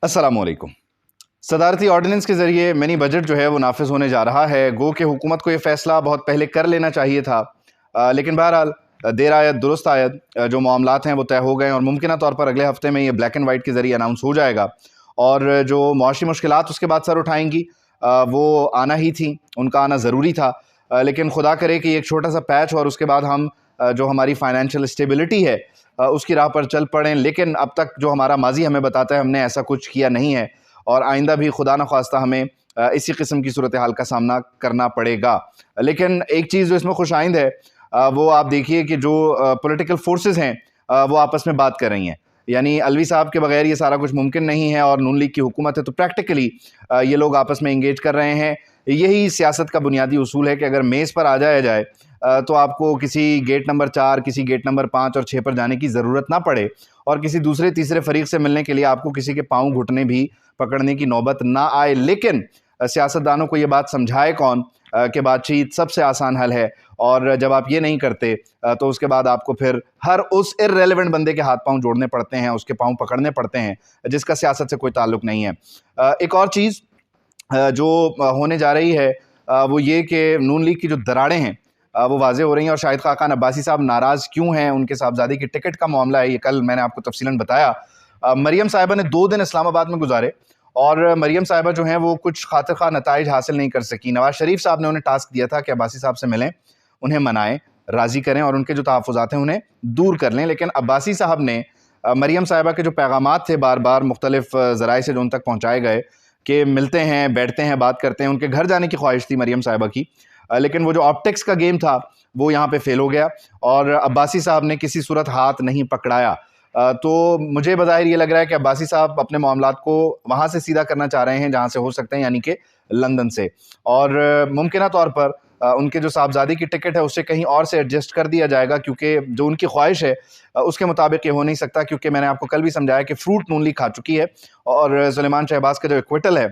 अस्सलामुअलैकुम। सदारती ऑर्डिनेंस के ज़रिए मिनी बजट जो है वो नाफिज होने जा रहा है। गो कि हुकूमत को ये फ़ैसला बहुत पहले कर लेना चाहिए था, लेकिन बहरहाल देर आयत दुरुस्त आयत, जो मामलात हैं वो तय हो गए और मुमकिन तौर पर अगले हफ्ते में ये ब्लैक एंड वाइट के ज़रिए अनाउंस हो जाएगा। और जो मुआशी मुश्किलात उसके बाद सर उठाएंगी, वो आना ही थी, उनका आना ज़रूरी था। लेकिन खुदा करे कि एक छोटा सा पैच और उसके बाद हम जो हमारी फाइनेंशियल स्टेबिलिटी है उसकी राह पर चल पड़ें। लेकिन अब तक जो हमारा माजी हमें बताता है, हमने ऐसा कुछ किया नहीं है और आइंदा भी खुदा न ख्वास्ता हमें इसी किस्म की सूरत हाल का सामना करना पड़ेगा। लेकिन एक चीज़ जो इसमें खुशाइंद है, वो आप देखिए कि जो पॉलिटिकल फोर्सेस हैं वो आपस में बात कर रही हैं। यानी अलवी साहब के बगैर ये सारा कुछ मुमकिन नहीं है और नून लीग की हुकूमत है, तो प्रैक्टिकली ये लोग आपस में इंगेज कर रहे हैं। यही सियासत का बुनियादी उसूल है कि अगर मेज़ पर आ जाया जाए तो आपको किसी गेट नंबर 4, किसी गेट नंबर 5 और 6 पर जाने की ज़रूरत ना पड़े और किसी दूसरे तीसरे फरीक से मिलने के लिए आपको किसी के पाँव घुटने भी पकड़ने की नौबत ना आए। लेकिन सियासतदानों को ये बात समझाए कौन कि बातचीत सबसे आसान हल है, और जब आप ये नहीं करते तो उसके बाद आपको फिर हर उस इर्रेलेवेंट बंदे के हाथ पाँव जोड़ने पड़ते हैं, उसके पाँव पकड़ने पड़ते हैं जिसका सियासत से कोई ताल्लुक नहीं है। एक और चीज़ जो होने जा रही है वो ये कि नून लीग की जो दरारें हैं वो वाज़े हो रही हैं और शाहिद खाकान अब्बासी साहब नाराज़ क्यों हैं, उनके साहबजादी की टिकट का मामला है, ये कल मैंने आपको तफसीलन बताया। मरियम साहिबा ने 2 दिन इस्लामाबाद में गुजारे और मरियम साहिबा जो हैं वो कुछ खातिर खा नताइज हासिल नहीं कर सकी। नवाज़ शरीफ साहब ने उन्हें टास्क दिया था कि अब्बासी साहब से मिलें, उन्हें मनाएं, राज़ी करें और उनके जो तहफ़्फ़ुज़ात हैं उन्हें दूर कर लें। लेकिन अब्बासी साहब ने मरियम साहिबा के जो पैगामात थे बार बार मुख्तलिफ़ ज़राए से जो उन तक पहुँचाए गए कि मिलते हैं, बैठते हैं, बात करते हैं, उनके घर जाने की ख्वाहिश थी मरियम साहिबा की, लेकिन वो जो ऑप्टिक्स का गेम था वो यहाँ पे फेल हो गया और अब्बासी साहब ने किसी सूरत हाथ नहीं पकड़ाया। तो मुझे बज़ाहिर ये लग रहा है कि अब्बासी साहब अपने मामलात को वहाँ से सीधा करना चाह रहे हैं जहाँ से हो सकते हैं, यानी कि लंदन से, और मुमकिन तौर पर उनके जो साहबजादी की टिकट है उससे कहीं और से एडजस्ट कर दिया जाएगा, क्योंकि जो उनकी ख्वाहिश है उसके मुताबिक ये हो नहीं सकता, क्योंकि मैंने आपको कल भी समझाया कि फ्रूट नून लीग खा चुकी है और सुलेमान शहबाज का जो एक्विटल है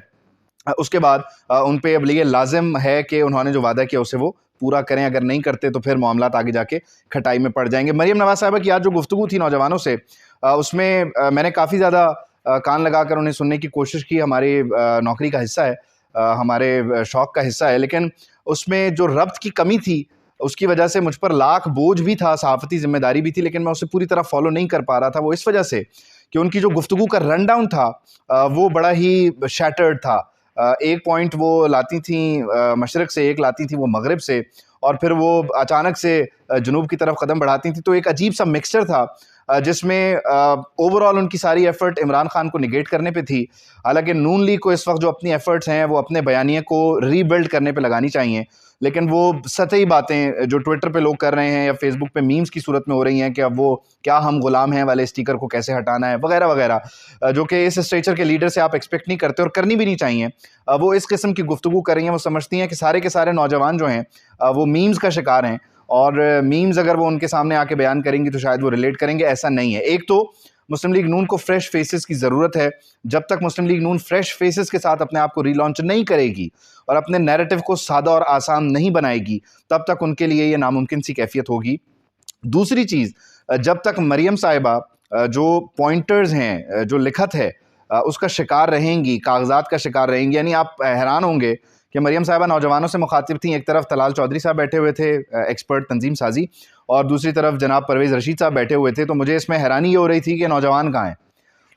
उसके बाद उन पे अब ये लाजिम है कि उन्होंने जो वादा किया उसे वो पूरा करें। अगर नहीं करते तो फिर मामलात आगे जाके खटाई में पड़ जाएंगे। मरियम नवाज साहिबा की आज जो गुफ्तगू थी नौजवानों से, उसमें मैंने काफ़ी ज़्यादा कान लगाकर उन्हें सुनने की कोशिश की। हमारी नौकरी का हिस्सा है, हमारे शौक़ का हिस्सा है, लेकिन उसमें जो रब्त की कमी थी उसकी वजह से मुझ पर लाख बोझ भी था, सहाफ़ती ज़िम्मेदारी भी थी, लेकिन मैं उसे पूरी तरह फॉलो नहीं कर पा रहा था। वो इस वजह से कि उनकी जो गुफ्तगू का रन डाउन था वो बड़ा ही शैटर्ड था। एक पॉइंट वो लाती थी मशरक़ से, एक लाती थी वो मगरिब से, और फिर वो अचानक से जुनूब की तरफ कदम बढ़ाती थी। तो एक अजीब सा मिक्सचर था जिसमें ओवरऑल उनकी सारी एफ़र्ट इमरान खान को निगेट करने पे थी। हालांकि नून लीग को इस वक्त जो अपनी एफ़र्ट्स हैं वो अपने बयानिए को रीबिल्ड करने पे लगानी चाहिए, लेकिन वो सतही बातें जो ट्विटर पे लोग कर रहे हैं या फेसबुक पे मीम्स की सूरत में हो रही हैं कि अब वो क्या हम गुलाम हैं वाले स्टिकर को कैसे हटाना है वगैरह वगैरह, जो कि इस स्ट्रेचर के लीडर से आप एक्सपेक्ट नहीं करते और करनी भी नहीं चाहिए। वो इस किस्म की गुफ्तगू कर रही हैं। वो समझती हैं कि सारे के सारे नौजवान जो हैं वो मीम्स का शिकार हैं और मीम्स अगर वो उनके सामने आके बयान करेंगी तो शायद वो रिलेट करेंगे। ऐसा नहीं है। एक तो मुस्लिम लीग नून को फ्रेश फेसेस की ज़रूरत है। जब तक मुस्लिम लीग नून फ्रेश फेसेस के साथ अपने आप को रीलॉन्च नहीं करेगी और अपने नैरेटिव को सादा और आसान नहीं बनाएगी, तब तक उनके लिए ये नामुमकिन सी कैफियत होगी। दूसरी चीज़, जब तक मरियम साहिबा जो पॉइंटर्स हैं, जो लिखत है, उसका शिकार रहेंगी, कागजात का शिकार रहेंगी। यानी आप हैरान होंगे कि मरियम साहिबा नौजवानों से मुखातिब थी। एक तरफ तलाल चौधरी साहब बैठे हुए थे, एक्सपर्ट तंजीम साजी, और दूसरी तरफ जनाब परवेज़ रशीद साहब बैठे हुए थे। तो मुझे इसमें हैरानी ये हो रही थी कि नौजवान कहाँ हैं।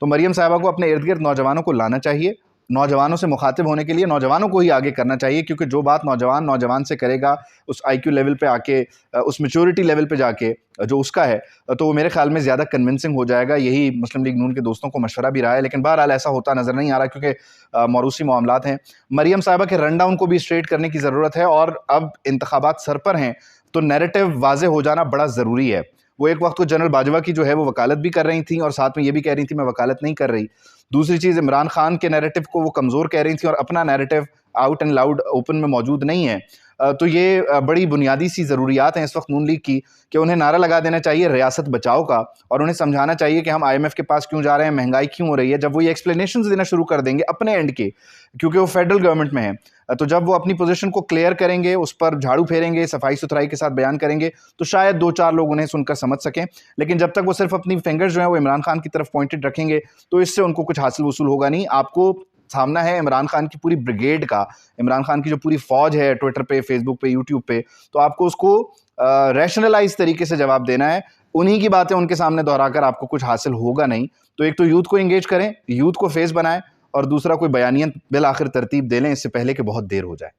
तो मरियम साहिबा को अपने इर्द गिर्द नौजवानों को लाना चाहिए। नौजवानों से मुखातिब होने के लिए नौजवानों को ही आगे करना चाहिए, क्योंकि जो बात नौजवान नौजवान से करेगा उस IQ लेवल पे आके, उस मैच्योरिटी लेवल पे जाके जो उसका है, तो वो मेरे ख्याल में ज़्यादा कन्विंसिंग हो जाएगा। यही मुस्लिम लीग नून के दोस्तों को मशवरा भी रहा है, लेकिन बहरहाल ऐसा होता नज़र नहीं आ रहा, क्योंकि मौरूसी मामलात हैं। मरियम साहिबा के रन डाउन को भी स्ट्रेट करने की ज़रूरत है और अब इंतखाबात सर पर हैं तो नैरेटिव वाज़े हो जाना बड़ा ज़रूरी है। वो एक वक्त को जनरल बाजवा की जो है वो वकालत भी कर रही थी और साथ में ये भी कह रही थी मैं वकालत नहीं कर रही। दूसरी चीज़, इमरान खान के नैरेटिव को वो कमज़ोर कह रही थी और अपना narrative out and loud open में मौजूद नहीं है। तो ये बड़ी बुनियादी सी ज़रूरियात हैं इस वक्त नून लीग की कि उन्हें नारा लगा देना चाहिए रियासत बचाओ का, और उन्हें समझाना चाहिए कि हम IMF के पास क्यों जा रहे हैं, महंगाई क्यों हो रही है। जब वो ये एक्सप्लेनेशंस देना शुरू कर देंगे अपने एंड के, क्योंकि वो फेडरल गवर्नमेंट में है, तो जब वो अपनी पोजीशन को क्लियर करेंगे, उस पर झाड़ू फेरेंगे, सफाई सुथराई के साथ बयान करेंगे, तो शायद 2-4 लोग उन्हें सुनकर समझ सकें। लेकिन जब तक वो सिर्फ अपनी फिंगर्स जो है वो इमरान खान की तरफ पॉइंटेड रखेंगे, तो इससे उनको कुछ हासिल वसूल होगा नहीं। आपको सामना है इमरान खान की पूरी ब्रिगेड का, इमरान खान की जो पूरी फौज है ट्विटर पे, फेसबुक पे, यूट्यूब पे, तो आपको उसको रैशनलाइज तरीके से जवाब देना है। उन्हीं की बातें उनके सामने दोहराकर आपको कुछ हासिल होगा नहीं। तो एक तो यूथ को एंगेज करें, यूथ को फेस बनाएं, और दूसरा कोई बयानियत बिल आखिर तरतीब दे लें इससे पहले कि बहुत देर हो जाए।